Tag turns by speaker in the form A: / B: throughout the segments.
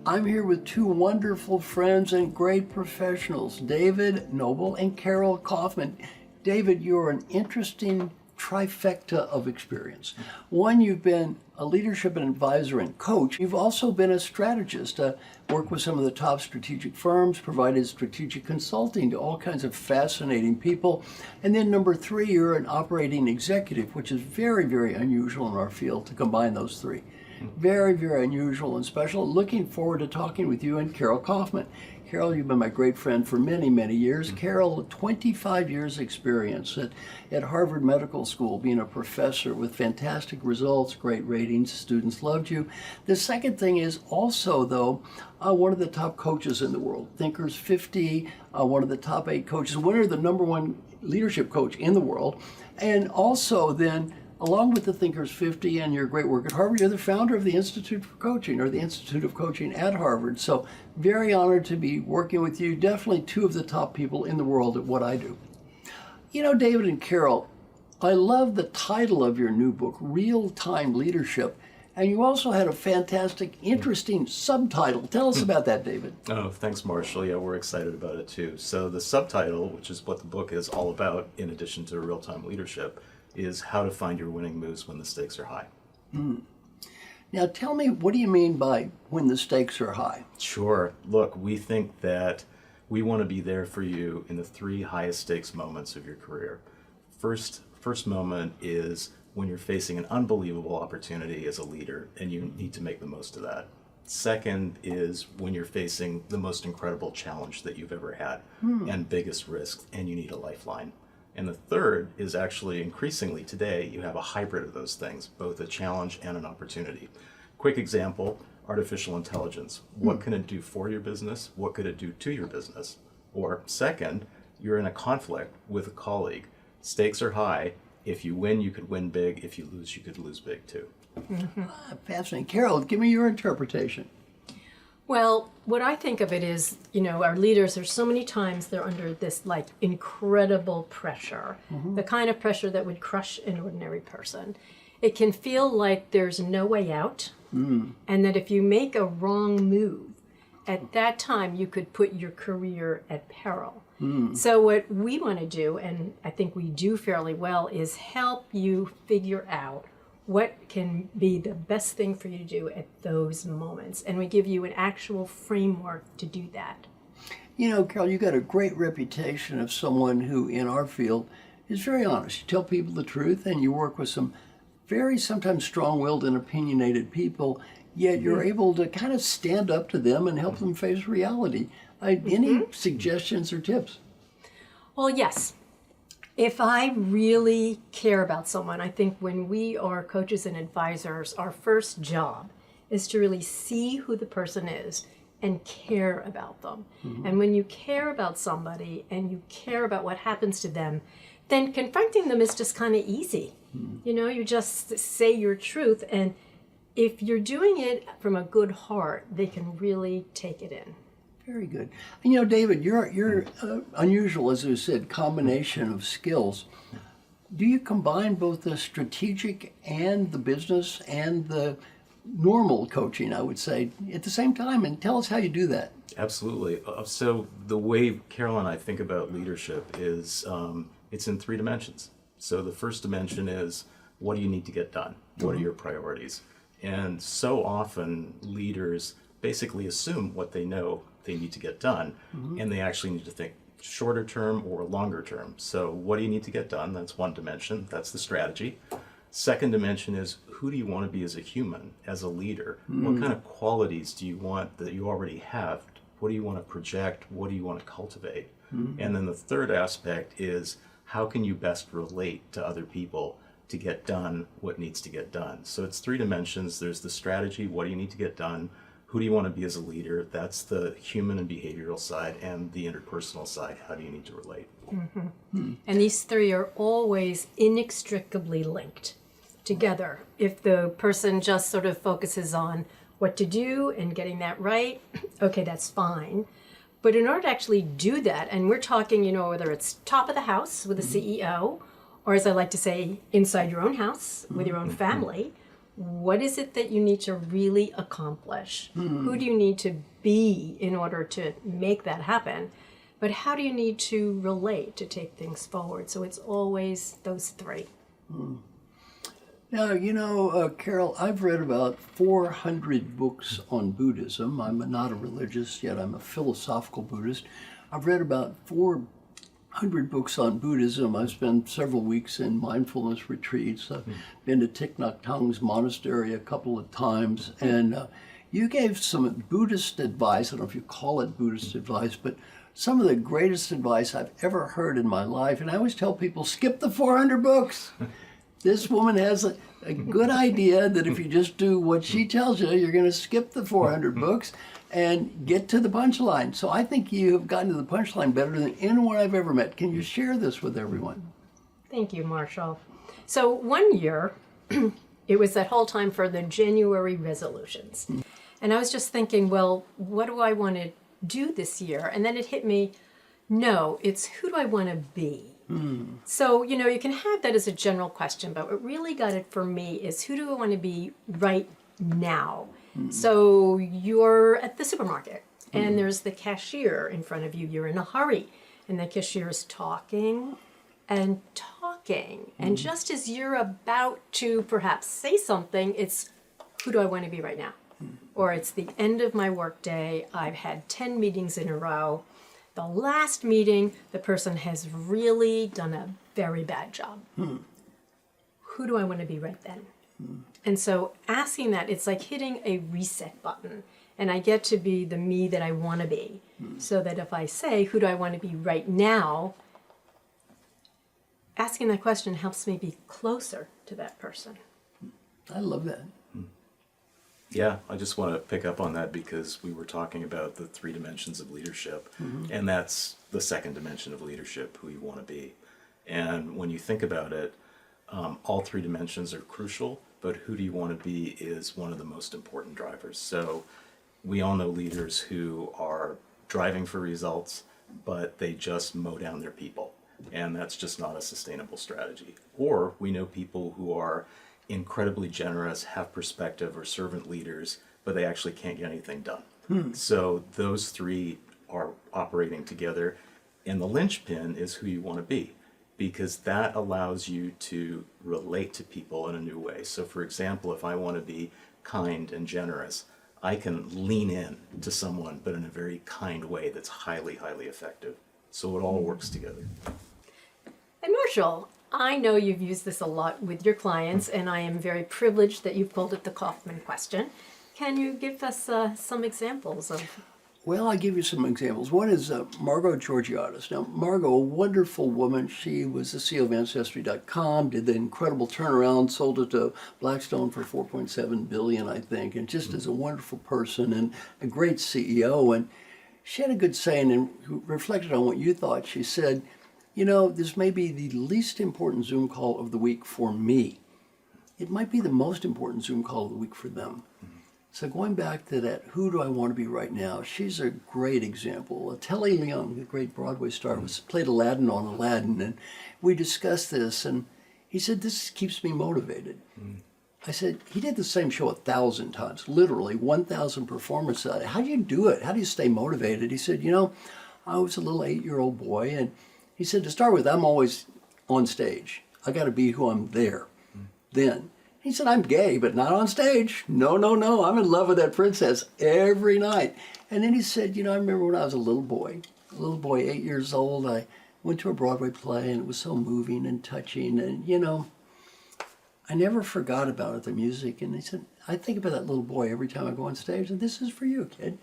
A: I'm here with two wonderful friends and great professionals, David Noble and Carol Kaufman. David, you're an interesting trifecta of experience. One, you've been a leadership and advisor and coach. You've also been a strategist, worked with some of the top strategic firms, provided strategic consulting to all kinds of fascinating people. And then number three, you're an operating executive, which is very, very unusual in our field to combine those three. Very, very unusual and special. Looking forward to talking with you and Carol Kaufman. Carol, you've been my great friend for many, many years. Carol, 25 years experience at Harvard Medical School, being a professor with fantastic results, great ratings, students loved you. The second thing is also, though, one of the top coaches in the world, Thinkers 50, one of the top 8 coaches, winner of the #1 leadership coach in the world, and also then along with the Thinkers 50 and your great work at Harvard, you're the founder of the Institute for Coaching, or the Institute of Coaching at Harvard. So very honored to be working with you. Definitely two of the top people in the world at what I do. You know, David and Carol, I love the title of your new book, Real-Time Leadership. And you also had a fantastic, interesting subtitle. Tell us about that, David.
B: Oh, thanks, Marshall. Yeah, we're excited about it too. So the subtitle, which is what the book is all about, in addition to real-time leadership, is how to find your winning moves when the stakes are high.
A: Now tell me, what do you mean by when the stakes are high?
B: Sure. Look, we think that we want to be there for you in the 3 highest stakes moments of your career. First moment is when you're facing an unbelievable opportunity as a leader and you need to make the most of that. Second is when you're facing the most incredible challenge that you've ever had and biggest risk, and you need a lifeline. And the third is actually, increasingly today, you have a hybrid of those things, both a challenge and an opportunity. Quick example, artificial intelligence. What can it do for your business? What could it do to your business? Or second, you're in a conflict with a colleague. Stakes are high. If you win, you could win big. If you lose, you could lose big too.
A: Fascinating. Carol, give me your interpretation.
C: Well, what I think of it is, our leaders, there's so many times they're under this incredible pressure, the kind of pressure that would crush an ordinary person. It can feel like there's no way out, and that if you make a wrong move, at that time you could put your career at peril. So what we want to do, and I think we do fairly well, is help you figure out what can be the best thing for you to do at those moments. And we give you an actual framework to do that.
A: You know, Carol, you got a great reputation of someone who, in our field, is very honest. You tell people the truth, and you work with some very sometimes strong-willed and opinionated people, yet you're able to kind of stand up to them and help them face reality. Any suggestions or tips?
C: Well, yes. If I really care about someone, I think when we are coaches and advisors, our first job is to really see who the person is and care about them. And when you care about somebody and you care about what happens to them, then confronting them is just kind of easy. You just say your truth, and if you're doing it from a good heart, they can really take it in.
A: Very good. And David, you're unusual, as you said, combination of skills. Do you combine both the strategic and the business and the normal coaching, I would say, at the same time? And tell us how you do that.
B: Absolutely. So the way Carol and I think about leadership is it's in 3 dimensions. So the first dimension is, what do you need to get done? What are your priorities? And so often leaders basically assume what they know they need to get done, and they actually need to think shorter term or longer term. So what do you need to get done? That's one dimension. That's the strategy. Second dimension is, who do you want to be as a human, as a leader? What kind of qualities do you want that you already have? What do you want to project? What do you want to cultivate? And then the third aspect is, how can you best relate to other people to get done what needs to get done? So it's 3 dimensions. There's the strategy, what do you need to get done? Who do you want to be as a leader? That's the human and behavioral side, and the interpersonal side. How do you need to relate?
C: And these 3 are always inextricably linked together. If the person just sort of focuses on what to do and getting that right, okay, that's fine. But in order to actually do that, and we're talking, whether it's top of the house with a CEO, or as I like to say, inside your own house with your own family, what is it that you need to really accomplish? Who do you need to be in order to make that happen? But how do you need to relate to take things forward? So it's always those three.
A: Now, Carol, I've read about 400 books on Buddhism. I'm not a religious, yet I'm a philosophical Buddhist. I've read about 400 books on Buddhism. I've spent several weeks in mindfulness retreats. I've been to Thich Nhat Hanh's monastery a couple of times. And you gave some Buddhist advice. I don't know if you call it Buddhist advice, but some of the greatest advice I've ever heard in my life. And I always tell people, skip the 400 books. This woman has a good idea that if you just do what she tells you, you're going to skip the 400 books and get to the punchline. So I think you have gotten to the punchline better than anyone I've ever met. Can you share this with everyone?
C: Thank you, Marshall. So one year, it was that whole time for the January resolutions. And I was just thinking, well, what do I want to do this year? And then it hit me, no, it's who do I want to be? So, you can have that as a general question, but what really got it for me is who do I want to be right now? So you're at the supermarket and there's the cashier in front of you. You're in a hurry and the cashier is talking and talking. And just as you're about to perhaps say something, it's who do I want to be right now? Or it's the end of my workday. I've had 10 meetings in a row. The last meeting, the person has really done a very bad job. Who do I want to be right then? And so asking that, it's like hitting a reset button. And I get to be the me that I want to be. So that if I say, who do I want to be right now? Asking that question helps me be closer to that person.
A: I love that.
B: Yeah, I just want to pick up on that because we were talking about the 3 dimensions of leadership, and that's the second dimension of leadership, who you want to be. And when you think about it, all 3 dimensions are crucial, but who do you want to be is one of the most important drivers. So we all know leaders who are driving for results, but they just mow down their people, and that's just not a sustainable strategy. Or we know people who are incredibly generous, have perspective, or servant leaders, but they actually can't get anything done. So those 3 are operating together, and the linchpin is who you want to be, because that allows you to relate to people in a new way. So for example, if I want to be kind and generous, I can lean in to someone, but in a very kind way that's highly, highly effective. So it all works together.
C: And Marshall, I know you've used this a lot with your clients, and I am very privileged that you've called it the Kaufman question. Can you give us some examples of?
A: Well, I'll give you some examples. One is Margot Georgiadis. Now, Margot, a wonderful woman. She was the CEO of Ancestry.com, did the incredible turnaround, sold it to Blackstone for $4.7 billion, I think, and just is a wonderful person and a great CEO. And she had a good saying and reflected on what you thought. She said, this may be the least important Zoom call of the week for me. It might be the most important Zoom call of the week for them. So going back to that, who do I want to be right now? She's a great example. Telly Leung, the great Broadway star, played Aladdin on Aladdin, and we discussed this, and he said, this keeps me motivated. I said, he did the same show 1,000 times, literally 1,000 performances. How do you do it? How do you stay motivated? He said, I was a little 8-year-old boy, and he said, to start with, I'm always on stage. I got to be who I'm there. Then he said, I'm gay, but not on stage. No. I'm in love with that princess every night. And then he said, I remember when I was a little boy, 8 years old, I went to a Broadway play, and it was so moving and touching. And, I never forgot about it, the music. And he said, I think about that little boy every time I go on stage, and this is for you, kid.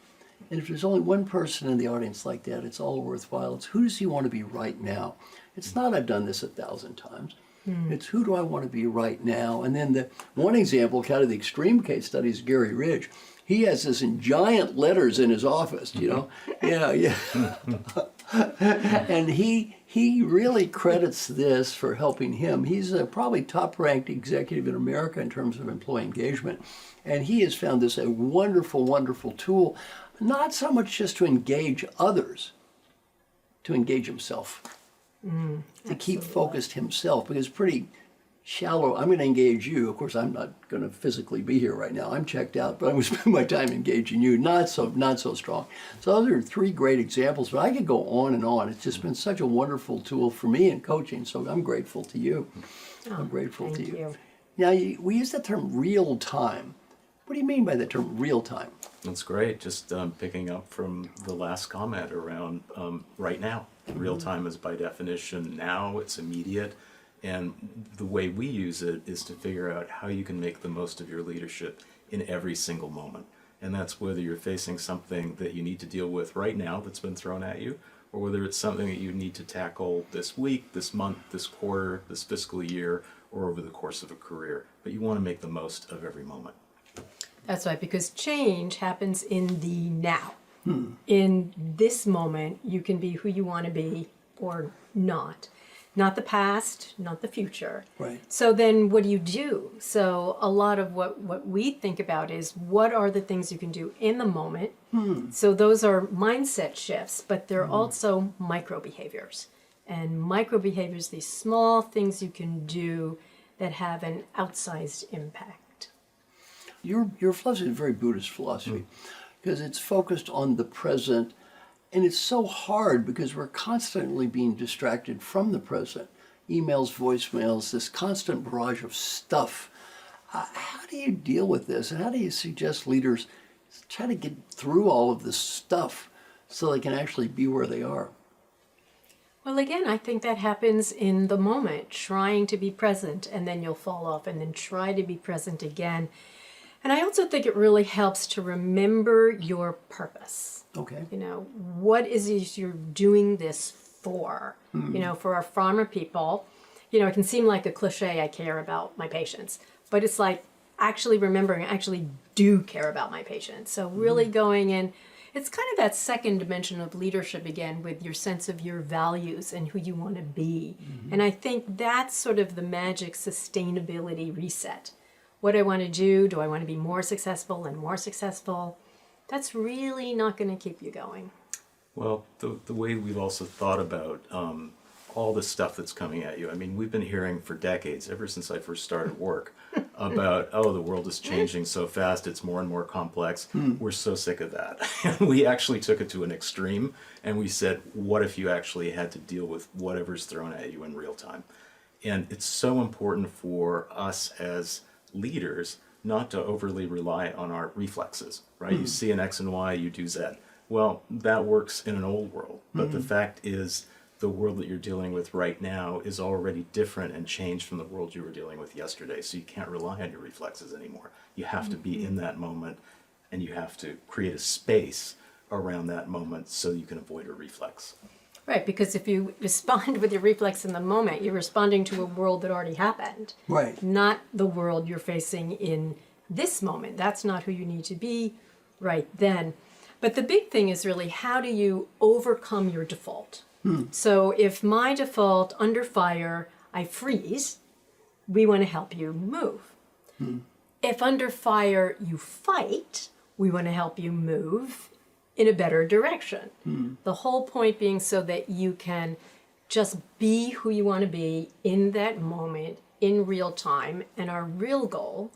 A: And if there's only one person in the audience like that, it's all worthwhile. It's who does he want to be right now? It's not I've done this 1,000 times. It's who do I want to be right now? And then the one example, kind of the extreme case study, is Gary Ridge. He has this in giant letters in his office, Yeah. And he really credits this for helping him. He's a probably top-ranked executive in America in terms of employee engagement. And he has found this a wonderful, wonderful tool, not so much just to engage others, to engage himself, to keep focused himself, because it's pretty shallow. I'm going to engage you. Of course, I'm not going to physically be here right now. I'm checked out, but I'm going to spend my time engaging you. Not so strong. So those are three great examples, but I could go on and on. It's just been such a wonderful tool for me in coaching. So I'm grateful to you. I'm grateful to
C: Thank
A: you.
C: you.
A: Now, we use the term real time. What do you mean by the term real time?
B: That's great. Just picking up from the last comment around right now. Real time is by definition now, it's immediate. And the way we use it is to figure out how you can make the most of your leadership in every single moment. And that's whether you're facing something that you need to deal with right now that's been thrown at you, or whether it's something that you need to tackle this week, this month, this quarter, this fiscal year, or over the course of a career. But you want to make the most of every moment.
C: That's right, because change happens in the now. In this moment, you can be who you want to be or not. Not the past, not the future.
A: Right.
C: So then what do you do? So a lot of what we think about is what are the things you can do in the moment. So those are mindset shifts, but they're also micro behaviors. And micro behaviors, these small things you can do that have an outsized impact.
A: Your philosophy is very Buddhist philosophy because it's focused on the present, and it's so hard because we're constantly being distracted from the present. Emails, voicemails, this constant barrage of stuff. How do you deal with this, and how do you suggest leaders try to get through all of this stuff so they can actually be where they are?
C: Well, again, I think that happens in the moment, trying to be present, and then you'll fall off, and then try to be present again. And I also think it really helps to remember your purpose.
A: Okay.
C: You know, what is it you're doing this for? You know, for our farmer people, you know, it can seem like a cliche, I care about my patients, but it's like actually remembering, I actually do care about my patients. So really going in, it's kind of that second dimension of leadership again with your sense of your values and who you want to be. And I think that's sort of the magic sustainability reset. What do I want to do I want to be more successful and more successful? That's really not going to keep you going.
B: Well, the way we've also thought about all the stuff that's coming at you. I mean, we've been hearing for decades, ever since I first started work, about, oh, the world is changing so fast, it's more and more complex. We're so sick of that. And we actually took it to an extreme, and we said, what if you actually had to deal with whatever's thrown at you in real time? And it's so important for us as leaders not to overly rely on our reflexes, right? You see an X and Y, you do Z. Well, that works in an old world, but the fact is the world that you're dealing with right now is already different and changed from the world you were dealing with yesterday, so you can't rely on your reflexes anymore. You have to be in that moment, and you have to create a space around that moment so you can avoid a reflex.
C: Right, because if you respond with your reflex in the moment, you're responding to a world that already happened.
A: Right.
C: Not the world you're facing in this moment. That's not who you need to be right then. But the big thing is really, how do you overcome your default? So if my default, under fire, I freeze, we want to help you move. If under fire you fight, we want to help you move in a better direction. The whole point being so that you can just be who you want to be in that moment, in real time. And our real goal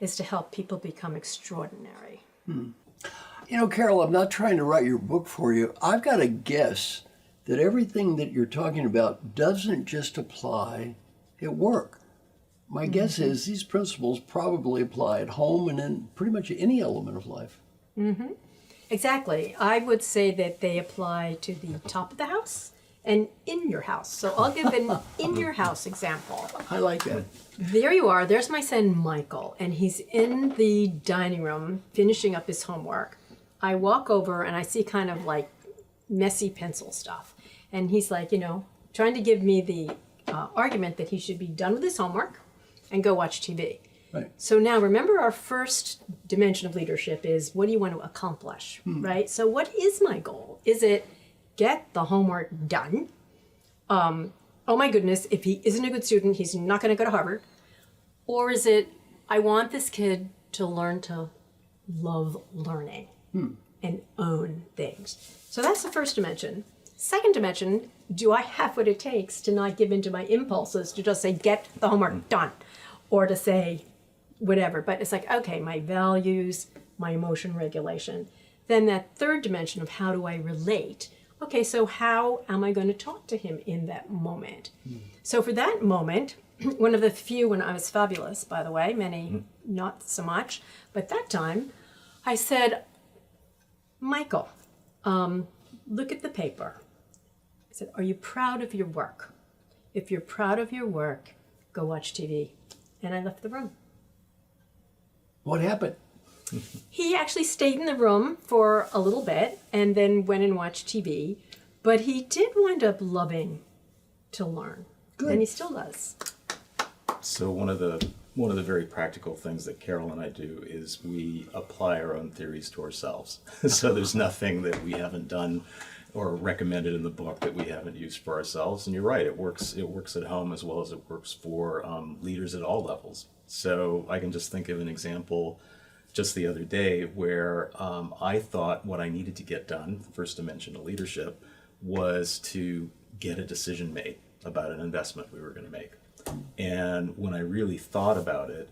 C: is to help people become extraordinary.
A: You know, Carol, I'm not trying to write your book for you. I've got to guess that everything that you're talking about doesn't just apply at work. My guess is these principles probably apply at home and in pretty much any element of life.
C: Exactly. I would say that they apply to the top of the house and in your house. So I'll give an in your house example.
A: I like that.
C: There you are. There's my son, Michael, and he's in the dining room finishing up his homework. I walk over and I see kind of like messy pencil stuff. And he's like, you know, trying to give me the argument that he should be done with his homework and go watch TV.
A: Right.
C: So now remember, our first dimension of leadership is what do you want to accomplish, right? So what is my goal? Is it get the homework done? Oh my goodness, if he isn't a good student, he's not going to go to Harvard. Or is it, I want this kid to learn to love learning and own things. So that's the first dimension. Second dimension, do I have what it takes to not give in to my impulses to just say, get the homework done, or to say whatever. But it's like, okay, my values, my emotion regulation. Then that third dimension of how do I relate? Okay, so how am I going to talk to him in that moment? So for that moment, one of the few when I was fabulous, by the way, many not so much, but that time I said, Michael, look at the paper. I said, are you proud of your work? If you're proud of your work, go watch TV. And I left the room.
A: What happened?
C: He actually stayed in the room for a little bit and then went and watched TV. But he did wind up loving to learn.
A: Good.
C: And he still does.
B: So one of the very practical things that Carol and I do is we apply our own theories to ourselves. So there's nothing that we haven't done or recommended in the book that we haven't used for ourselves. And you're right, it works at home as well as it works for leaders at all levels. So I can just think of an example just the other day where I thought what I needed to get done, the first dimension of leadership, was to get a decision made about an investment we were going to make. And when I really thought about it,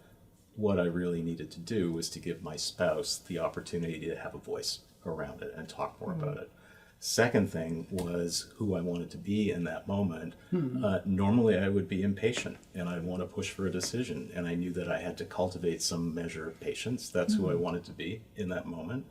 B: what I really needed to do was to give my spouse the opportunity to have a voice around it and talk more about it. Second thing was who I wanted to be in that moment. Normally I would be impatient and I'd want to push for a decision, and I knew that I had to cultivate some measure of patience. That's who I wanted to be in that moment.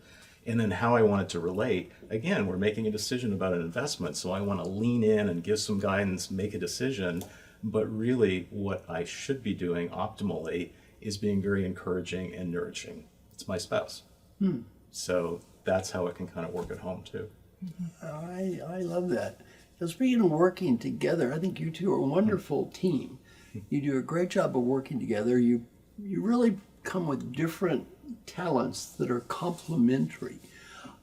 B: And then how I wanted to relate, again, we're making a decision about an investment, so I want to lean in and give some guidance, make a decision. But really what I should be doing optimally is being very encouraging and nourishing. It's my spouse. So that's how it can kind of work at home too.
A: I love that. Now, speaking of working together, I think you two are a wonderful team. You do a great job of working together. You really come with different talents that are complementary.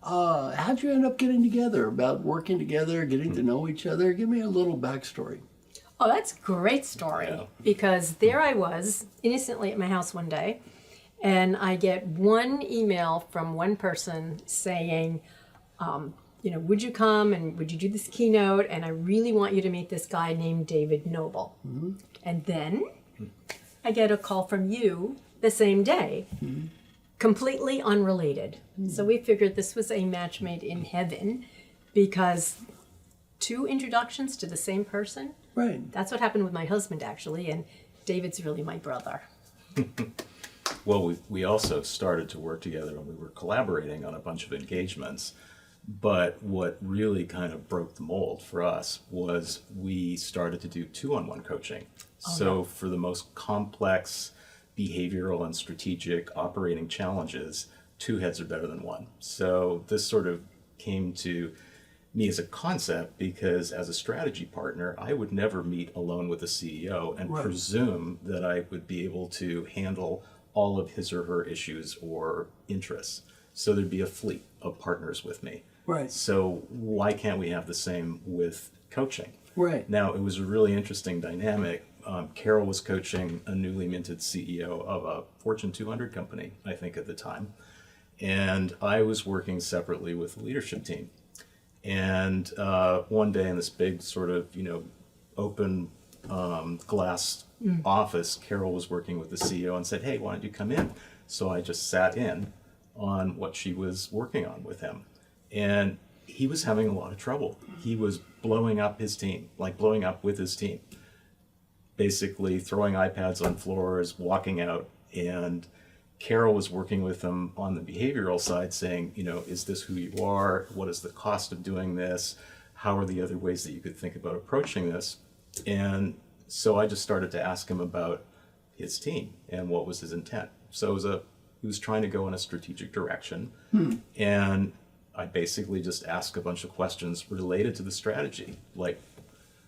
A: How'd you end up getting together, about working together, getting to know each other? Give me a little backstory.
C: Oh, that's a great story.
B: Yeah.
C: Because there I was innocently at my house one day, and I get one email from one person saying, would you come and would you do this keynote? And I really want you to meet this guy named David Noble. And then I get a call from you the same day, completely unrelated. So we figured this was a match made in heaven, because two introductions to the same person.
A: Right.
C: That's what happened with my husband, actually, and David's really my brother.
B: Well, we also started to work together and we were collaborating on a bunch of engagements. But what really kind of broke the mold for us was we started to do two-on-one coaching. For the most complex behavioral and strategic operating challenges, two heads are better than one. So this sort of came to me as a concept because as a strategy partner, I would never meet alone with a CEO and presume that I would be able to handle all of his or her issues or interests. So there'd be a fleet of partners with me.
A: Right.
B: So why can't we have the same with coaching?
A: Right.
B: Now, it was a really interesting dynamic. Carol was coaching a newly minted CEO of a Fortune 200 company, I think at the time. And I was working separately with the leadership team. And one day in this big sort of, open glass office, Carol was working with the CEO and said, hey, why don't you come in? So I just sat in on what she was working on with him. And he was having a lot of trouble. He was blowing up his team, like blowing up with his team. Basically throwing iPads on floors, walking out, and Carol was working with him on the behavioral side saying, is this who you are? What is the cost of doing this? How are the other ways that you could think about approaching this? And so I just started to ask him about his team and what was his intent. So he was trying to go in a strategic direction. And I basically just asked a bunch of questions related to the strategy, like,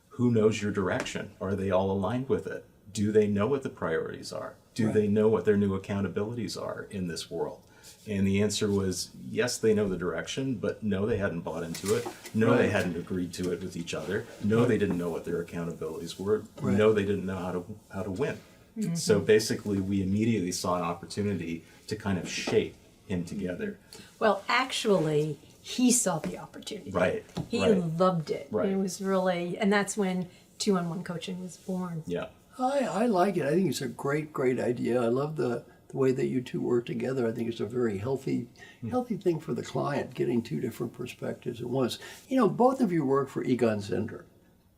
B: who knows your direction? Are they all aligned with it? Do they know what the priorities are? Do they know what their new accountabilities are in this world? And the answer was, yes, they know the direction, but no, they hadn't bought into it. No, they hadn't agreed to it with each other. No, they didn't know what their accountabilities were. No, they didn't know how to win. So basically, we immediately saw an opportunity to kind of shape him together.
C: Well, actually, he saw the opportunity.
B: Right,
C: He
B: right.
C: loved it.
B: Right.
C: It was really, and that's when 2-on-1 coaching was born.
B: Yeah.
A: I like it. I think it's a great idea. I love the way that you two work together. I think it's a very healthy thing for the client, getting two different perspectives at once. You know, both of you work for Egon Zehnder,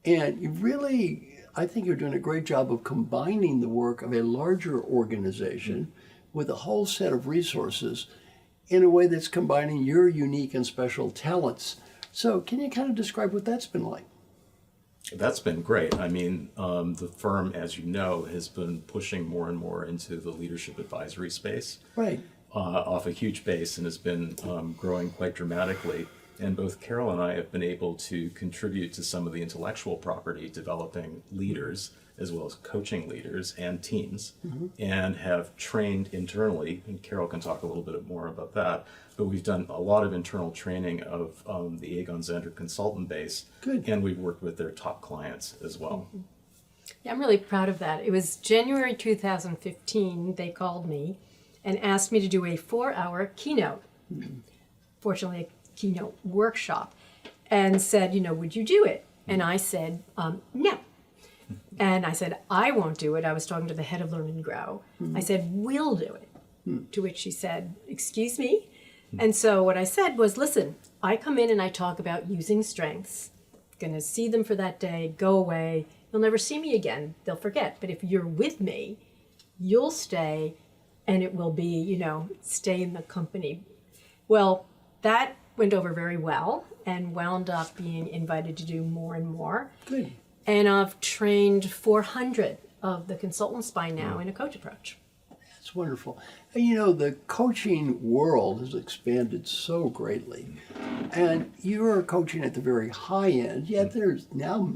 A: and you really, I think you're doing a great job of combining the work of a larger organization with a whole set of resources in a way that's combining your unique and special talents. So can you kind of describe what that's been like?
B: That's been great. I mean, the firm, as you know, has been pushing more and more into the leadership advisory space.
A: Right.
B: Off a huge base, and has been growing quite dramatically. And both Carol and I have been able to contribute to some of the intellectual property, developing leaders as well as coaching leaders and teams, and have trained internally. And Carol can talk a little bit more about that. But we've done a lot of internal training of the Egon Zehnder consultant base.
A: Good.
B: And we've worked with their top clients as well.
C: Yeah, I'm really proud of that. It was January 2015, they called me and asked me to do a 4-hour keynote, fortunately a keynote workshop, and said, you know, would you do it? And I said, no. And I said, I won't do it. I was talking to the head of Learn and Grow. I said, we'll do it. To which she said, excuse me? And so what I said was, listen, I come in and I talk about using strengths, going to see them for that day, go away. You'll never see me again. They'll forget. But if you're with me, you'll stay, and it will be, you know, stay in the company. Well, that went over very well and wound up being invited to do more and more.
A: Good.
C: And I've trained 400 of the consultants by now in a coach approach.
A: That's wonderful. And you know, the coaching world has expanded so greatly. And you're coaching at the very high end, yet there's now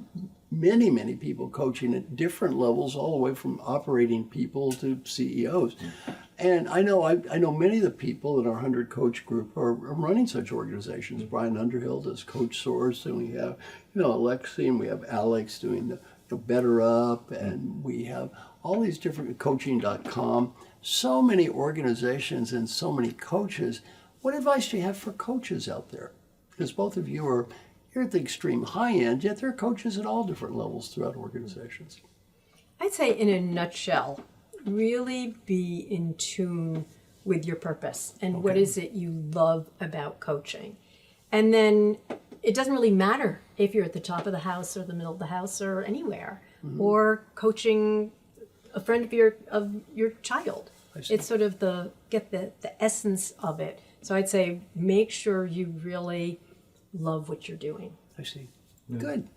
A: many people coaching at different levels, all the way from operating people to CEOs. And I know many of the people in our 100 Coach group are running such organizations. Brian Underhill does Coach Source, and we have, you know, Alexi, and we have Alex doing the Better Up, and we have all these different coaching.com. So many organizations and so many coaches. What advice do you have for coaches out there? Because both of you you're at the extreme high end, yet there are coaches at all different levels throughout organizations.
C: I'd say in a nutshell, really be in tune with your purpose and what is it you love about coaching. And then it doesn't really matter if you're at the top of the house or the middle of the house or anywhere, or coaching a friend of your child. It's sort of get the essence of it. So I'd say make sure you really love what you're doing.
A: I see. Good.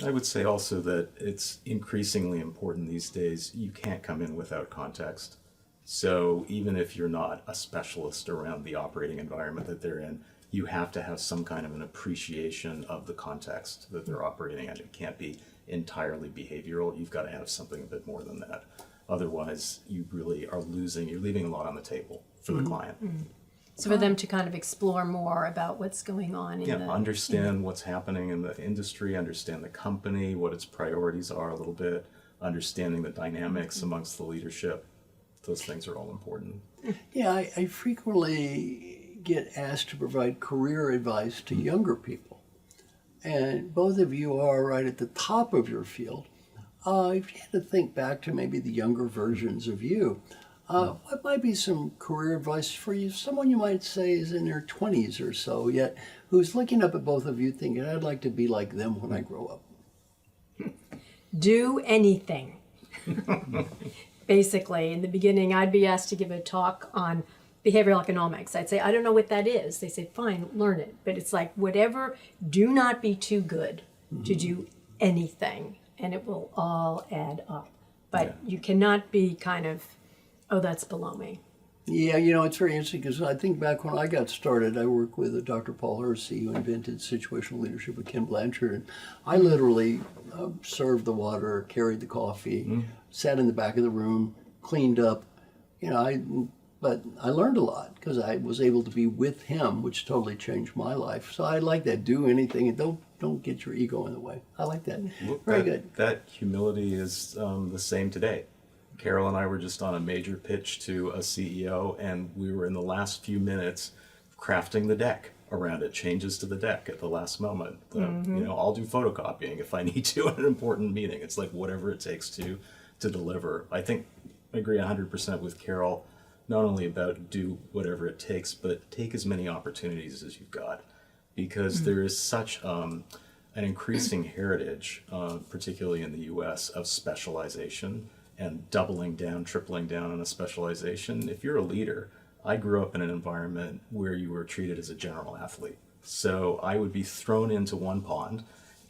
B: I would say also that it's increasingly important these days. You can't come in without context. So even if you're not a specialist around the operating environment that they're in, you have to have some kind of an appreciation of the context that they're operating in. It can't be entirely behavioral. You've got to have something a bit more than that. Otherwise, you really are you're leaving a lot on the table for the client.
C: So for them to kind of explore more about what's going on in
B: understand what's happening in the industry, understand the company, what its priorities are a little bit, understanding the dynamics amongst the leadership. Those things are all important.
A: Yeah, I frequently get asked to provide career advice to younger people. And both of you are right at the top of your field. If you had to think back to maybe the younger versions of you, what might be some career advice for you? Someone you might say is in their 20s or so, yet who's looking up at both of you thinking, I'd like to be like them when I grow up.
C: Do anything. Basically, in the beginning, I'd be asked to give a talk on behavioral economics. I'd say, I don't know what that is. They say, fine, learn it. But it's like, whatever, do not be too good to do anything, and it will all add up. But you cannot be kind of, oh, that's below me.
A: Yeah, you know, it's very interesting because I think back when I got started, I worked with Dr. Paul Hersey, who invented situational leadership with Ken Blanchard. And I literally served the water, carried the coffee, sat in the back of the room, cleaned up. You know, but I learned a lot because I was able to be with him, which totally changed my life. So I like that. Do anything and don't get your ego in the way. I like that. Very good.
B: That humility is the same today. Carol and I were just on a major pitch to a CEO, and we were in the last few minutes crafting the deck. around it, changes to the deck at the last moment. I'll do photocopying if I need to at an important meeting. It's like whatever it takes to deliver. I think I agree 100% with Carol, not only about do whatever it takes, but take as many opportunities as you've got, because there is such an increasing heritage, particularly in the US, of specialization and doubling down, tripling down on a specialization. If you're a leader, I grew up in an environment where you were treated as a general athlete. So I would be thrown into one pond,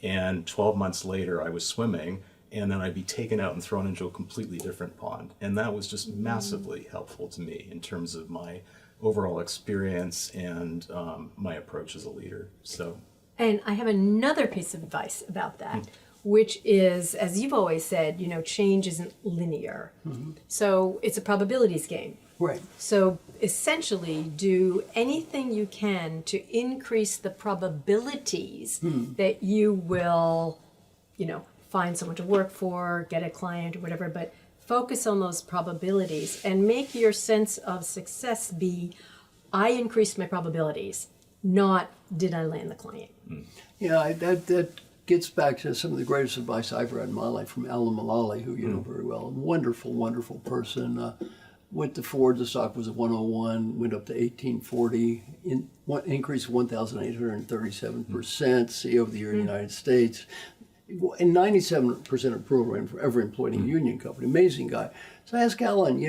B: and 12 months later I was swimming, and then I'd be taken out and thrown into a completely different pond. And that was just massively helpful to me in terms of my overall experience and my approach as a leader. So,
C: And I have another piece of advice about that, which is, as you've always said, change isn't linear. So it's a probabilities game.
A: Right.
C: So essentially, do anything you can to increase the probabilities that you will, find someone to work for, get a client or whatever, but focus on those probabilities and make your sense of success be, I increased my probabilities, not did I land the client.
A: Yeah, that gets back to some of the greatest advice I've read in my life from Alan Mulally, who you know very well. Wonderful, wonderful person. Went to Ford, the stock was at 101, went up to 1840, increase of 1,837%, CEO of the year in the United States, and 97% approval rating for every employee in a union company. Amazing guy. So I asked Alan,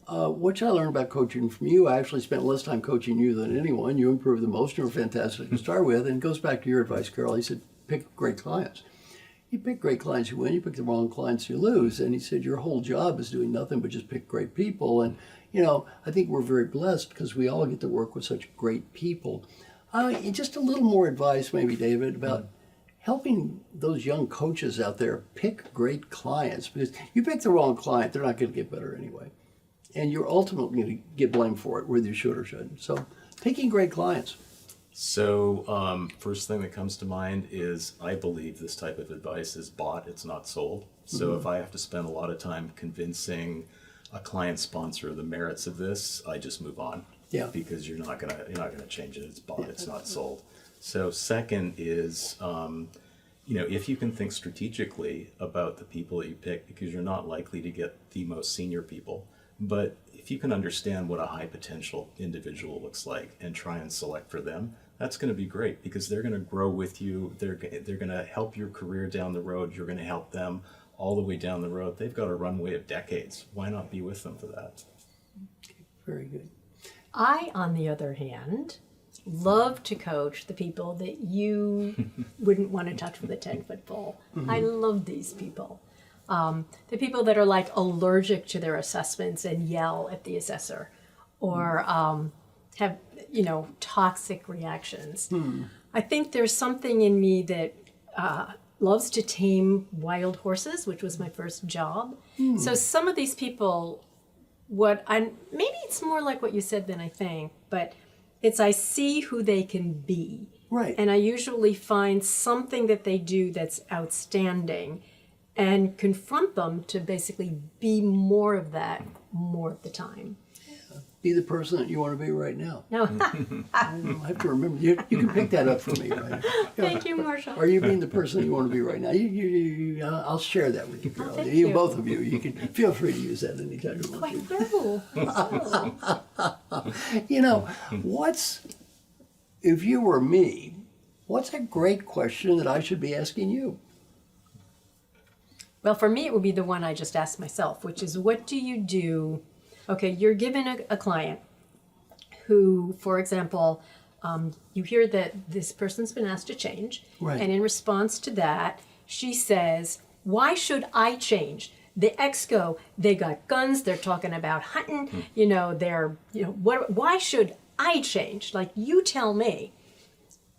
A: what should I learn about coaching from you? I actually spent less time coaching you than anyone. You improved the most. You were fantastic to start with. And it goes back to your advice, Carol. He said, pick great clients. You pick great clients, you win. You pick the wrong clients, you lose. And he said, your whole job is doing nothing but just pick great people. And, I think we're very blessed because we all get to work with such great people. Just a little more advice, maybe, David, about helping those young coaches out there pick great clients. Because you pick the wrong client, they're not going to get better anyway. And you're ultimately going to get blamed for it, whether you should or shouldn't. So picking great clients.
B: So first thing that comes to mind is I believe this type of advice is bought, it's not sold. So if I have to spend a lot of time convincing a client sponsor of the merits of this, I just move on.
A: Yeah.
B: Because you're not gonna change it. It's bought, it's not sold. So second is if you can think strategically about the people that you pick, because you're not likely to get the most senior people, but if you can understand what a high potential individual looks like and try and select for them, that's going to be great because they're going to grow with you. They're going to help your career down the road. You're going to help them all the way down the road. They've got a runway of decades. Why not be with them for that?
A: Very good.
C: I, on the other hand, love to coach the people that you wouldn't want to touch with a 10-foot pole. I love these people. The people that are like allergic to their assessments and yell at the assessor or have, toxic reactions. I think there's something in me that loves to tame wild horses, which was my first job. So some of these people, maybe it's more like what you said than I think, but it's I see who they can be.
A: Right.
C: And I usually find something that they do that's outstanding and confront them to basically be more of that more of the time.
A: Be the person that you want to be right now.
C: No.
A: I have to remember. You can pick that up for me, right?
C: Thank you, Marshall.
A: Are you being the person you want to be right now? I'll share that with you, Carol.
C: thank
A: You
C: you.
A: both of you. You can feel free to use that anytime you
C: I
A: want
C: will.
A: to. If you were me, what's a great question that I should be asking you?
C: Well, for me, it would be the one I just asked myself, which is what do you do? Okay, you're given a client who, for example, you hear that this person's been asked to change.
A: Right.
C: And in response to that, she says, why should I change? The exco, they got guns, they're talking about hunting, why should I change? Like, you tell me.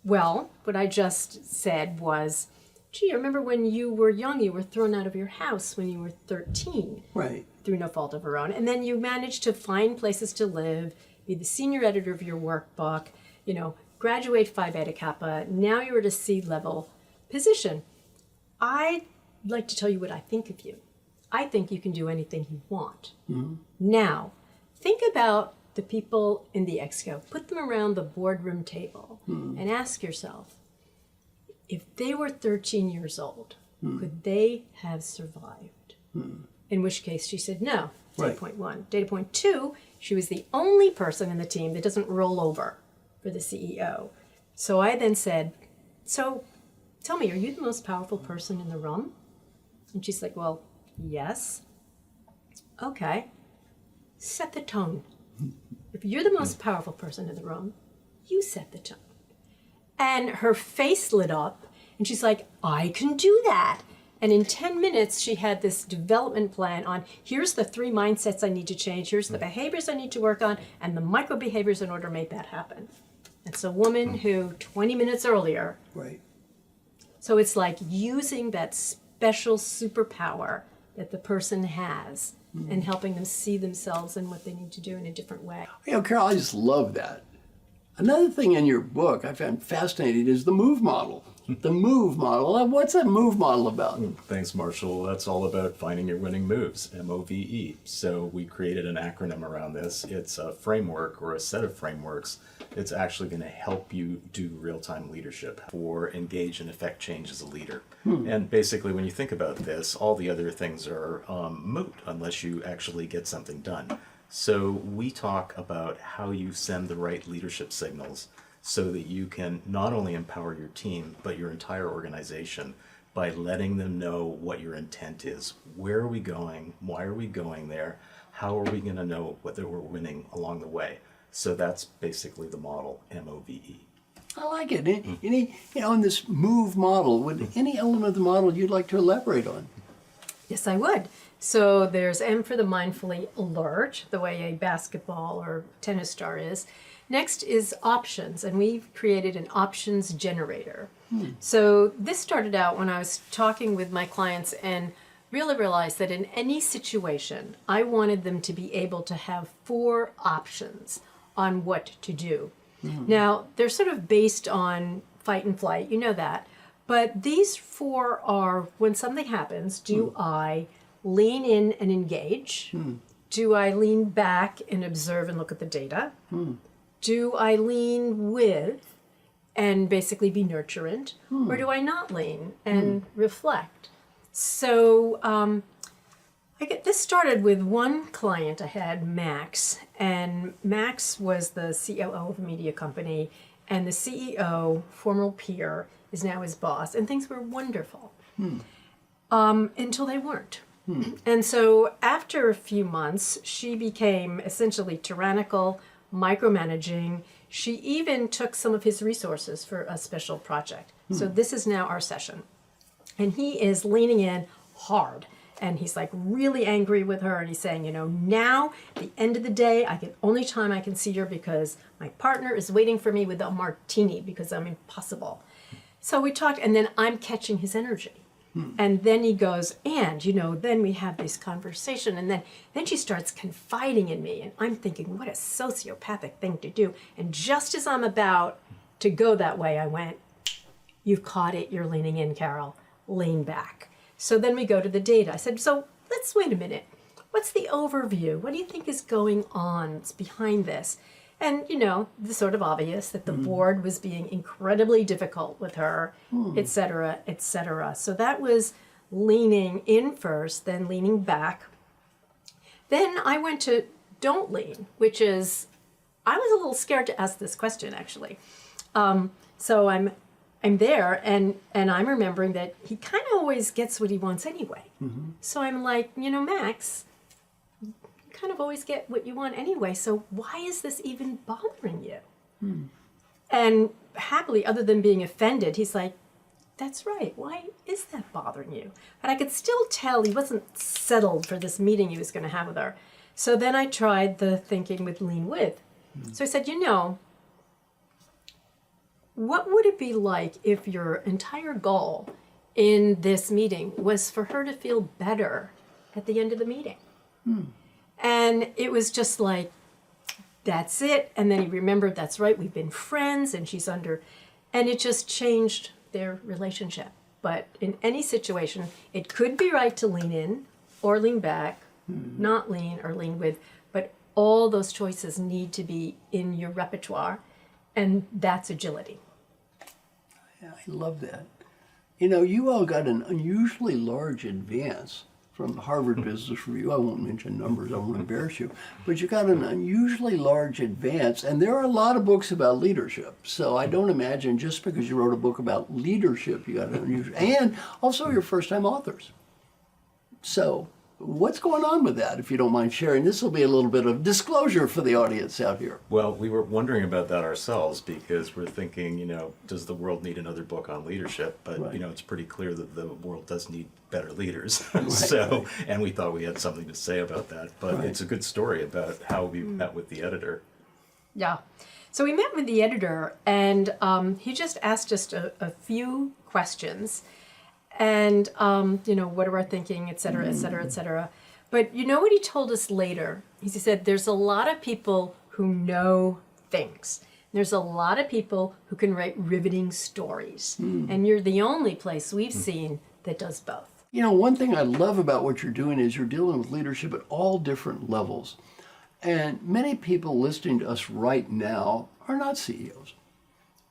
C: Well, what I just said was, gee, I remember when you were young, you were thrown out of your house when you were 13.
A: Right.
C: Through no fault of her own. And then you managed to find places to live, be the senior editor of your workbook, graduate Phi Beta Kappa. Now you're at a C-level position. I'd like to tell you what I think of you. I think you can do anything you want. Now, think about the people in the exco, put them around the boardroom table and ask yourself, if they were 13 years old, could they have survived? In which case she said no, data point one. Data point two, she was the only person in the team that doesn't roll over for the CEO. So I then said, so tell me, are you the most powerful person in the room? And she's like, well, yes. Okay, set the tone. If you're the most powerful person in the room, you set the tone. And her face lit up, and she's like, I can do that. And in 10 minutes, she had this development plan on, here's the 3 mindsets I need to change, here's the behaviors I need to work on, and the micro behaviors in order to make that happen. It's a woman who 20 minutes earlier.
A: Right.
C: So it's like using that special superpower that the person has and helping them see themselves and what they need to do in a different way.
A: You know, Carol, I just love that. Another thing in your book I found fascinating is the MOVE model. The MOVE model. What's that MOVE model about?
B: Thanks, Marshall. That's all about finding your winning moves, MOVE. So we created an acronym around this. It's a framework or a set of frameworks. It's actually going to help you do real-time leadership or engage and affect change as a leader. And basically, when you think about this, all the other things are moot unless you actually get something done. So we talk about how you send the right leadership signals so that you can not only empower your team, but your entire organization by letting them know what your intent is. Where are we going? Why are we going there? How are we going to know whether we're winning along the way? So that's basically the model, MOVE.
A: I like it. Any, you know, in this MOVE model, would any element of the model you'd like to elaborate on?
C: Yes, I would. So there's M for the mindfully alert, the way a basketball or tennis star is. Next is options, and we've created an options generator. So this started out when I was talking with my clients and really realized that in any situation, I wanted them to be able to have 4 options on what to do. Now, they're sort of based on fight and flight, you know that. But these 4 are, when something happens, do I lean in and engage? Do I lean back and observe and look at the data? Do I lean with and basically be nurturant? Or do I not lean and reflect? So this started with one client I had, Max. And Max was the COO of a media company. And the CEO, former peer, is now his boss. And things were wonderful until they weren't. And so after a few months, she became essentially tyrannical, micromanaging. She even took some of his resources for a special project. So this is now our session. And he is leaning in hard. And he's like really angry with her. And he's saying, you know, now, at the end of the day, only time I can see her because my partner is waiting for me with a martini because I'm impossible. So we talked, and then I'm catching his energy. And then he goes, and, you know, then we have this conversation. And then she starts confiding in me. And I'm thinking, what a sociopathic thing to do. And just as I'm about to go that way, I went, you've caught it. You're leaning in, Carol. Lean back. So then we go to the data. I said, so let's wait a minute. What's the overview? What do you think is going on? What's behind this? And, you know, the sort of obvious that the board was being incredibly difficult with her, et cetera, et cetera. So that was leaning in first, then leaning back. Then I went to don't lean, which is, I was a little scared to ask this question, actually. So I'm there, and I'm remembering that he kind of always gets what he wants anyway. So I'm like, you know, Max, kind of always get what you want anyway, so why is this even bothering you? And happily, other than being offended, he's like, that's right, why is that bothering you? But I could still tell he wasn't settled for this meeting he was going to have with her. So then I tried the thinking with lean with. So I said, you know, what would it be like if your entire goal in this meeting was for her to feel better at the end of the meeting? And it was just like, that's it. And then he remembered, that's right, we've been friends and she's under, and it just changed their relationship. But in any situation, it could be right to lean in or lean back, not lean or lean with, but all those choices need to be in your repertoire, and that's agility.
A: Yeah, I love that. You know, you all got an unusually large advance from the Harvard Business Review. I won't mention numbers, I won't embarrass you, but you got an unusually large advance, and there are a lot of books about leadership. So I don't imagine just because you wrote a book about leadership, you got an unusual, and also you're first-time authors. So what's going on with that, if you don't mind sharing? This will be a little bit of disclosure for the audience out here.
B: Well, we were wondering about that ourselves because we're thinking, does the world need another book on leadership? But,
A: Right.
B: it's pretty clear that the world does need better leaders. So, and we thought we had something to say about that. But
A: Right.
B: it's a good story about how we met with the editor.
C: Yeah. So we met with the editor, and he just asked us a few questions. And, what are our thinking, et cetera, et cetera, et cetera. But you know what he told us later? He said, there's a lot of people who know things. There's a lot of people who can write riveting stories. And you're the only place we've seen that does both.
A: You know, one thing I love about what you're doing is you're dealing with leadership at all different levels. And many people listening to us right now are not CEOs.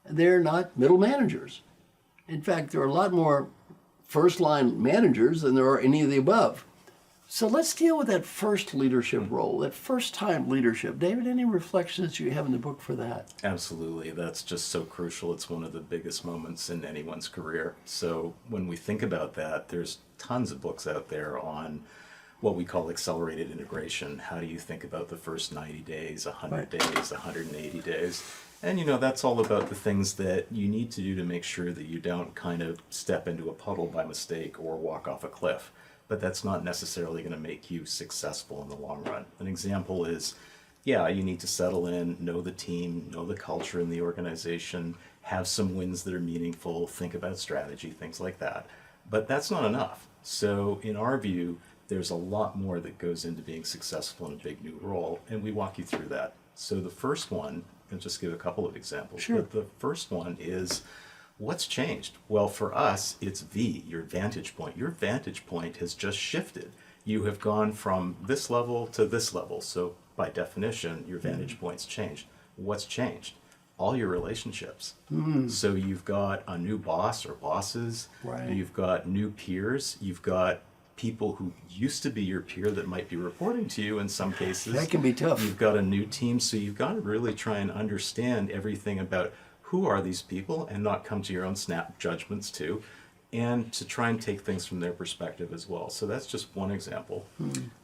A: They're not middle managers. In fact, there are a lot more first-line managers than there are any of the above. So let's deal with that first leadership role, that first-time leadership. David, any reflections you have in the book for that?
B: Absolutely. That's just so crucial. It's one of the biggest moments in anyone's career. So when we think about that, there's tons of books out there on what we call accelerated integration. How do you think about the first 90 days, 100 days, 180 days? And that's all about the things that you need to do to make sure that you don't kind of step into a puddle by mistake or walk off a cliff. But that's not necessarily going to make you successful in the long run. An example is, you need to settle in, know the team, know the culture in the organization, have some wins that are meaningful, think about strategy, things like that. But that's not enough. So in our view, there's a lot more that goes into being successful in a big new role, and we walk you through that. So the first one, I'll just give a couple of examples.
A: Sure.
B: But the first one is, what's changed? Well, for us, it's your vantage point. Your vantage point has just shifted. You have gone from this level to this level. So by definition, your vantage point's changed. What's changed? All your relationships. So you've got a new boss or bosses.
A: Right.
B: You've got new peers. You've got people who used to be your peer that might be reporting to you in some cases.
A: That can be tough.
B: You've got a new team, so you've got to really try and understand everything about who are these people and not come to your own snap judgments too, and to try and take things from their perspective as well. So that's just one example.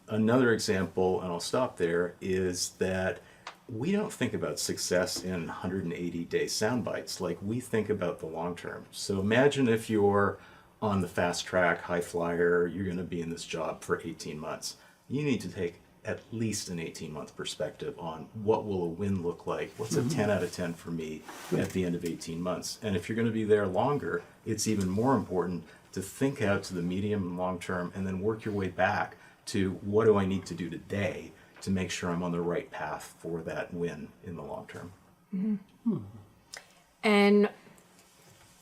B: Another example, and I'll stop there, is that we don't think about success in 180-day sound bites. Like, we think about the long term. So imagine if you're on the fast track, high flyer, you're going to be in this job for 18 months. You need to take at least an 18-month perspective on what will a win look like, what's a 10 out of 10 for me at the end of 18 months. And if you're going to be there longer, it's even more important to think out to the medium and long term and then work your way back to what do I need to do today to make sure I'm on the right path for that win in the long term.
C: And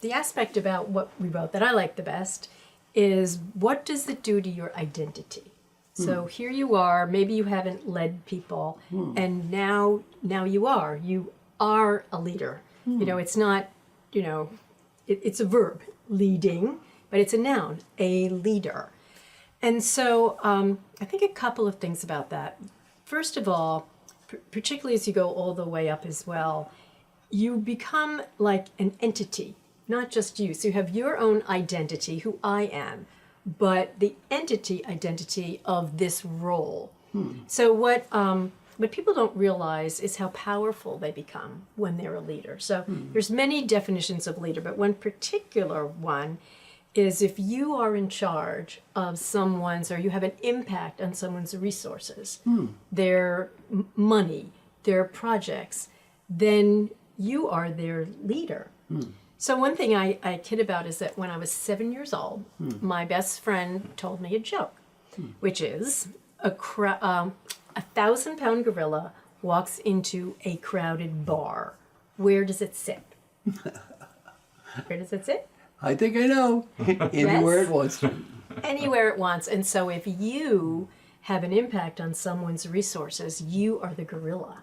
C: the aspect about what we wrote that I like the best is, what does it do to your identity? So here you are, maybe you haven't led people, and now you are a leader. It's not, it's a verb, leading, but it's a noun, a leader. And so I think a couple of things about that. First of all, particularly as you go all the way up as well, you become like an entity, not just you. So you have your own identity, who I am, but the identity of this role. So what people don't realize is how powerful they become when they're a leader. So there's many definitions of leader, but one particular one is if you are in charge of someone's, or you have an impact on someone's resources, their money, their projects, then you are their leader. So one thing I kid about is that when I was 7 years old, my best friend told me a joke, which is a 1,000-pound gorilla walks into a crowded bar. Where does it sit? Where does it sit?
A: I think I know. Anywhere
C: Yes.
A: it wants to.
C: Anywhere it wants. And so if you have an impact on someone's resources, you are the gorilla.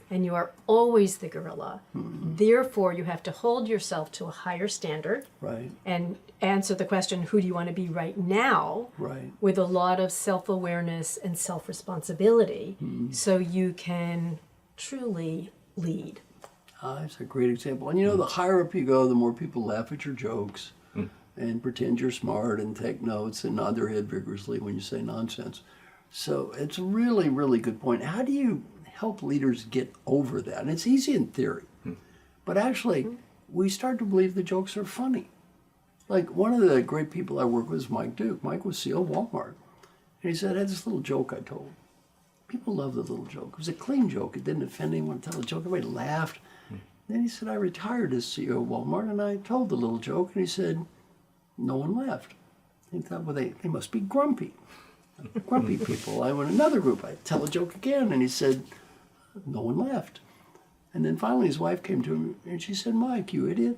C: And you are always the gorilla. Therefore, you have to hold yourself to a higher standard
A: Right.
C: and answer the question, who do you want to be right now?
A: Right.
C: With a lot of self-awareness and self-responsibility so you can truly lead.
A: That's a great example. And the higher up you go, the more people laugh at your jokes and pretend you're smart and take notes and nod their head vigorously when you say nonsense. So it's a really, really good point. How do you help leaders get over that? And it's easy in theory, but actually we start to believe the jokes are funny. Like one of the great people I work with is Mike Duke. Mike was CEO of Walmart. And he said, I had this little joke I told. People love the little joke. It was a clean joke. It didn't offend anyone to tell the joke. Everybody laughed. Then he said, I retired as CEO of Walmart, and I told the little joke, and he said, no one laughed. He thought, well, they must be grumpy. Grumpy people. I went another group. I tell a joke again, and he said, no one laughed. And then finally his wife came to him, and she said, Mike, you idiot.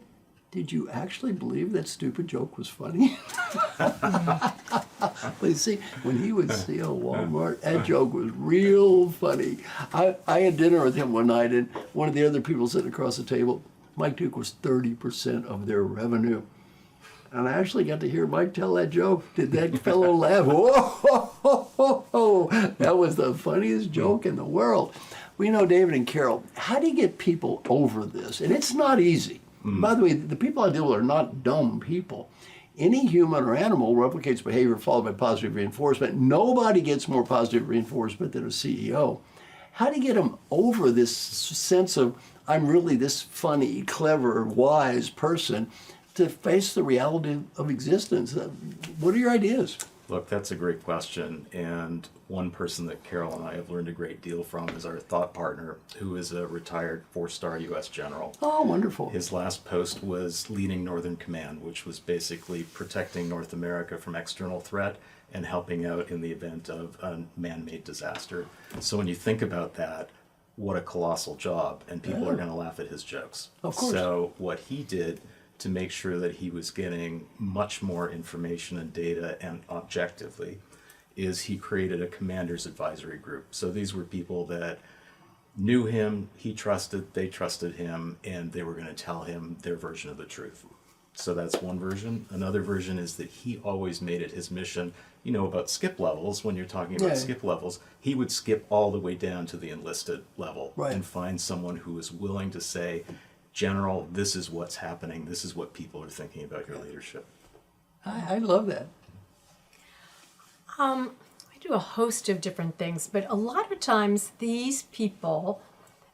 A: Did you actually believe that stupid joke was funny? But you see, when he was CEO of Walmart, that joke was real funny. I had dinner with him one night, and one of the other people sitting across the table, Mike Duke was 30% of their revenue. And I actually got to hear Mike tell that joke. Did that fellow laugh? Whoa! That was the funniest joke in the world. Well, David and Carol, how do you get people over this? And it's not easy. By the way, the people I deal with are not dumb people. Any human or animal replicates behavior followed by positive reinforcement. Nobody gets more positive reinforcement than a CEO. How do you get them over this sense of, I'm really this funny, clever, wise person, to face the reality of existence? What are your ideas?
B: Look, that's a great question. And one person that Carol and I have learned a great deal from is our thought partner, who is a retired 4-star U.S. general.
A: Oh, wonderful.
B: His last post was leading Northern Command, which was basically protecting North America from external threat and helping out in the event of a man-made disaster. So when you think about that, what a colossal job. And people are going to laugh at his jokes.
A: Of course.
B: So what he did to make sure that he was getting much more information and data and objectively is he created a commander's advisory group. So these were people that knew him, he trusted, they trusted him, and they were going to tell him their version of the truth. So that's one version. Another version is that he always made it his mission, about skip levels. When you're talking about skip levels, he would skip all the way down to the enlisted level and find someone who was willing to say, General, this is what's happening. This is what people are thinking about your leadership.
A: I love that.
C: I do a host of different things, but a lot of times these people,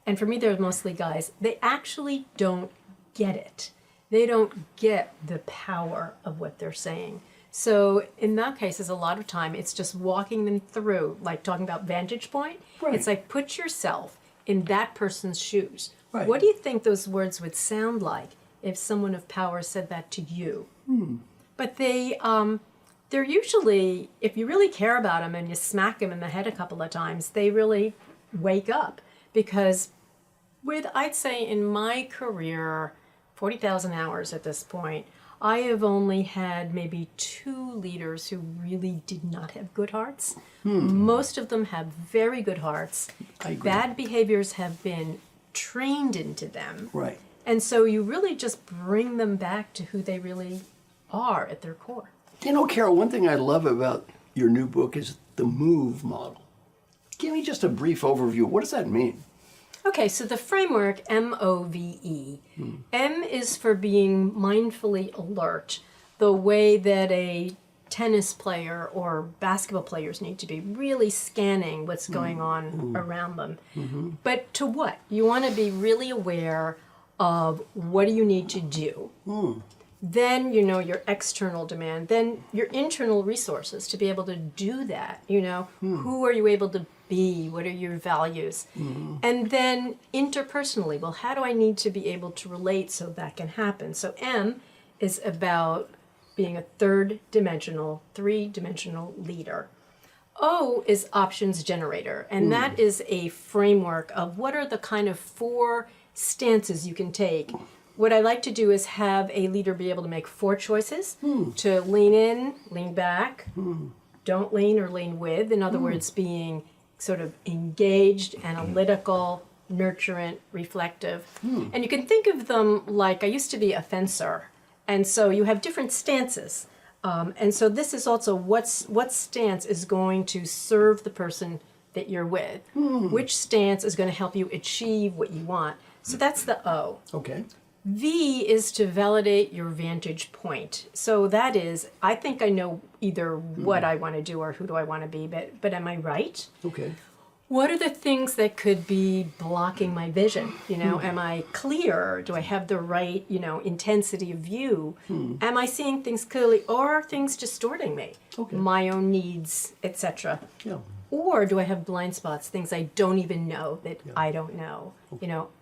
C: and for me they're mostly guys, they actually don't get it. They don't get the power of what they're saying. So in that cases, a lot of time it's just walking them through, like talking about vantage point.
A: Right.
C: It's like put yourself in that person's shoes.
A: Right.
C: What do you think those words would sound like if someone of power said that to you? But they're usually, if you really care about them and you smack them in the head a couple of times, they really wake up. Because I'd say in my career, 40,000 hours at this point, I have only had maybe 2 leaders who really did not have good hearts. Most of them have very good hearts.
A: I agree.
C: Bad behaviors have been trained into them.
A: Right.
C: And so you really just bring them back to who they really are at their core.
A: Carol, one thing I love about your new book is the MOVE model. Give me just a brief overview. What does that mean?
C: Okay, so the framework, MOVE. M is for being mindfully alert, the way that a tennis player or basketball players need to be, really scanning what's going on around them. But to what? You want to be really aware of what do you need to do. Then, your external demand, then your internal resources to be able to do that. Who are you able to be? What are your values? And then interpersonally, well, how do I need to be able to relate so that can happen? So M is about being a three-dimensional leader. O is options generator, and that is a framework of what are the kind of 4 stances you can take. What I like to do is have a leader be able to make 4 choices, to lean in, lean back, don't lean or lean with. In other words, being sort of engaged, analytical, nurturant, reflective. And you can think of them like, I used to be a fencer, and so you have different stances. And so this is also what stance is going to serve the person that you're with. Which stance is going to help you achieve what you want. So that's the O.
A: Okay.
C: V is to validate your vantage point. So that is, I think I know either what I want to do or who do I want to be, but am I right?
A: Okay.
C: What are the things that could be blocking my vision? Am I clear? Do I have the right, intensity of view? Am I seeing things clearly, or are things distorting me?
A: Okay.
C: My own needs, etc.
A: Yeah.
C: Or do I have blind spots, things I don't even know that I don't know?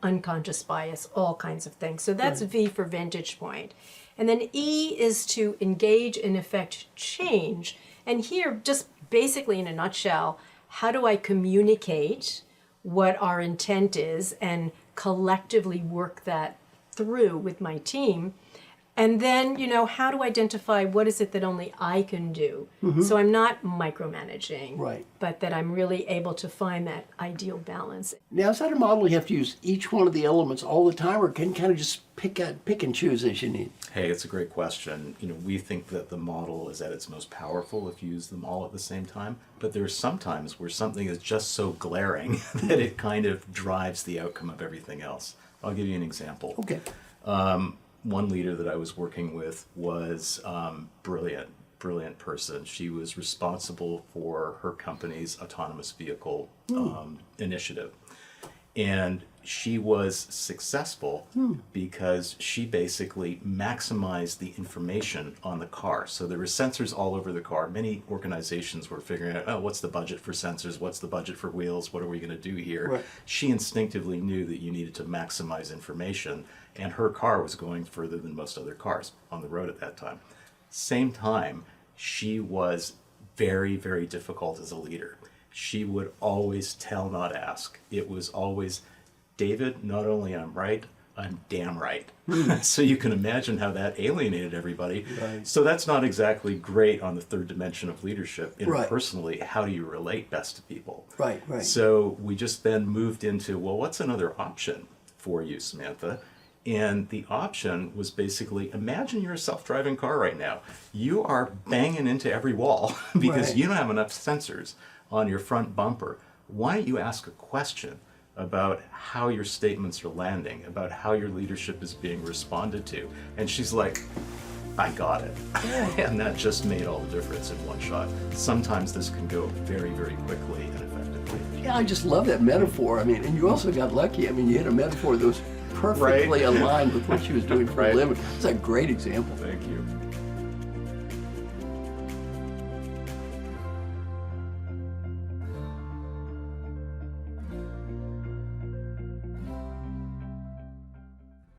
C: Unconscious bias, all kinds of things. So that's V for vantage point. And then E is to engage and affect change. And here, just basically in a nutshell, how do I communicate what our intent is and collectively work that through with my team? And then, how to identify what is it that only I can do. So I'm not micromanaging,
A: Right.
C: but that I'm really able to find that ideal balance.
A: Now, is that a model you have to use each one of the elements all the time, or can you kind of just pick and choose as you need?
B: Hey, it's a great question. We think that the model is at its most powerful if you use them all at the same time, but there's sometimes where something is just so glaring that it kind of drives the outcome of everything else. I'll give you an example.
A: Okay.
B: One leader that I was working with was brilliant person. She was responsible for her company's autonomous vehicle initiative. And she was successful because she basically maximized the information on the car. So there were sensors all over the car. Many organizations were figuring out, oh, what's the budget for sensors? What's the budget for wheels? What are we going to do here?
A: Right.
B: She instinctively knew that you needed to maximize information, and her car was going further than most other cars on the road at that time. Same time, she was very, very difficult as a leader. She would always tell, not ask. It was always, David, not only I'm right, I'm damn right. So you can imagine how that alienated everybody.
A: Right.
B: So that's not exactly great on the third dimension of leadership.
A: Right.
B: Interpersonally, how do you relate best to people?
A: Right.
B: So we just then moved into, well, what's another option for you, Samantha? And the option was basically, imagine you're a self-driving car right now. You are banging into every wall because
A: Right.
B: you don't have enough sensors on your front bumper. Why don't you ask a question about how your statements are landing, about how your leadership is being responded to? And she's like, I got it. And that just made all the difference in one shot. Sometimes this can go very, very quickly and effectively.
A: Yeah, I just love that metaphor. I mean, and you also got lucky. I mean, you had a metaphor that was perfectly aligned with what she was doing for a
B: Right.
A: living. It's a great example.
B: Thank you.